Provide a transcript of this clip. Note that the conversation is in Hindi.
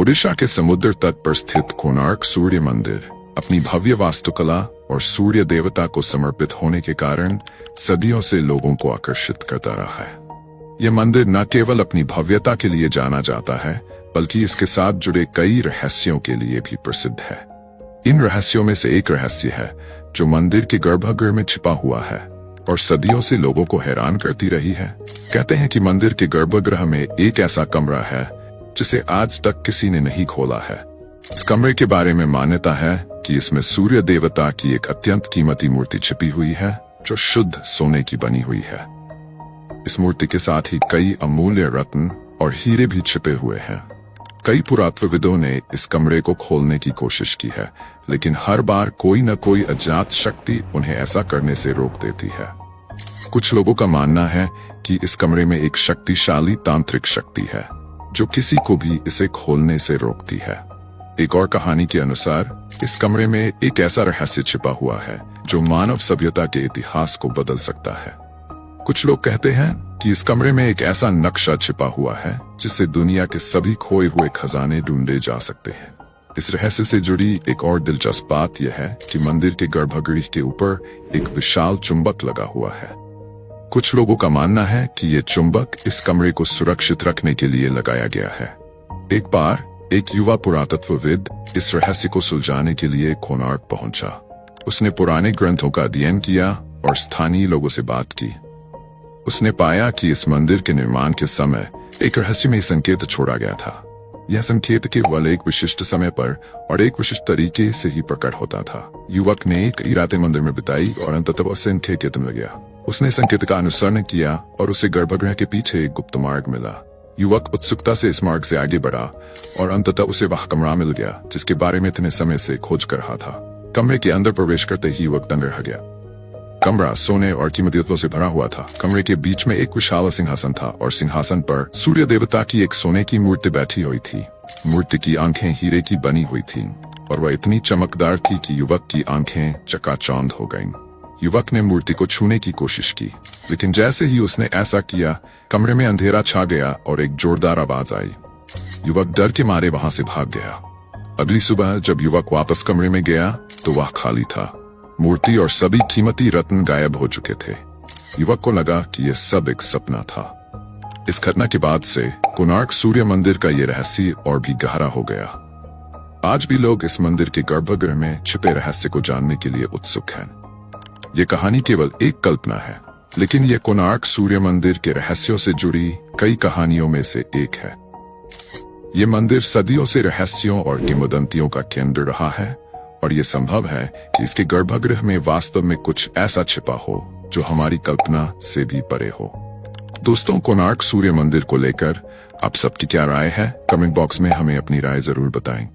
ओडिशा के समुद्र तट पर स्थित कोणार्क सूर्य मंदिर अपनी भव्य वास्तुकला और सूर्य देवता को समर्पित होने के कारण सदियों से लोगों को आकर्षित करता रहा है। यह मंदिर न केवल अपनी भव्यता के लिए जाना जाता है, बल्कि इसके साथ जुड़े कई रहस्यों के लिए भी प्रसिद्ध है। इन रहस्यों में से एक रहस्य है जो मंदिर के गर्भगृह में छिपा हुआ है और सदियों से लोगों को हैरान करती रही है। कहते हैं कि मंदिर के गर्भगृह में एक ऐसा कमरा है जिसे आज तक किसी ने नहीं खोला है। इस कमरे के बारे में मान्यता है कि इसमें सूर्य देवता की एक अत्यंत कीमती मूर्ति छिपी हुई है जो शुद्ध सोने की बनी हुई है। इस मूर्ति के साथ ही कई अमूल्य रत्न और हीरे भी छिपे हुए हैं। कई पुरातत्वविदों ने इस कमरे को खोलने की कोशिश की है, लेकिन हर बार कोई न कोई अज्ञात शक्ति उन्हें ऐसा करने से रोक देती है। कुछ लोगों का मानना है कि इस कमरे में एक शक्तिशाली तांत्रिक शक्ति है जो किसी को भी इसे खोलने से रोकती है। एक और कहानी के अनुसार इस कमरे में एक ऐसा रहस्य छिपा हुआ है जो मानव सभ्यता के इतिहास को बदल सकता है। कुछ लोग कहते हैं कि इस कमरे में एक ऐसा नक्शा छिपा हुआ है जिससे दुनिया के सभी खोए हुए खजाने ढूंढे जा सकते हैं। इस रहस्य से जुड़ी एक और दिलचस्प बात यह है कि मंदिर के गर्भगृह के ऊपर एक विशाल चुंबक लगा हुआ है। कुछ लोगों का मानना है कि यह चुंबक इस कमरे को सुरक्षित रखने के लिए लगाया गया है। एक बार एक युवा पुरातत्वविद इस रहस्य को सुलझाने के लिए कोणार्क पहुंचा। उसने पुराने ग्रंथों का अध्ययन किया और स्थानीय लोगों से बात की। उसने पाया कि इस मंदिर के निर्माण के समय एक रहस्यमय संकेत छोड़ा गया था। यह संकेत केवल एक विशिष्ट समय पर और एक विशिष्ट तरीके से ही प्रकट होता था। युवक ने कई रातें मंदिर में बिताई और अंततः वह संकेत मिल गया। उसने संकेत का अनुसरण किया और उसे गर्भगृह के पीछे एक गुप्त मार्ग मिला। युवक उत्सुकता से इस मार्ग से आगे बढ़ा और अंततः उसे वह कमरा मिल गया जिसके बारे में इतने समय से खोज कर रहा था। कमरे के अंदर प्रवेश करते ही युवक दंग रह गया। कमरा सोने और कीमती रत्नों से भरा हुआ था। कमरे के बीच में एक विशाल सिंहासन था और सिंहासन पर सूर्य देवता की एक सोने की मूर्ति बैठी हुई थी। मूर्ति की आंखें हीरे की बनी हुई थीं और वह इतनी चमकदार थी कि युवक की आंखें चकाचौंध हो गईं। युवक ने मूर्ति को छूने की कोशिश की, लेकिन जैसे ही उसने ऐसा किया, कमरे में अंधेरा छा गया और एक जोरदार आवाज आई। युवक डर के मारे वहां से भाग गया। अगली सुबह जब युवक वापस कमरे में गया तो वह खाली था। मूर्ति और सभी कीमती रत्न गायब हो चुके थे। युवक को लगा कि यह सब एक सपना था। इस घटना के बाद से कोणार्क सूर्य मंदिर का यह रहस्य और भी गहरा हो गया। आज भी लोग इस मंदिर के गर्भगृह में छिपे रहस्य को जानने के लिए उत्सुक हैं। यह कहानी केवल एक कल्पना है, लेकिन यह कोणार्क सूर्य मंदिर के रहस्यों से जुड़ी कई कहानियों में से एक है। यह मंदिर सदियों से रहस्यों और किंवदंतियों का केंद्र रहा है और यह संभव है कि इसके गर्भगृह में वास्तव में कुछ ऐसा छिपा हो जो हमारी कल्पना से भी परे हो। दोस्तों, कोणार्क सूर्य मंदिर को लेकर आप सबकी क्या राय है? कमेंट बॉक्स में हमें अपनी राय जरूर बताएं।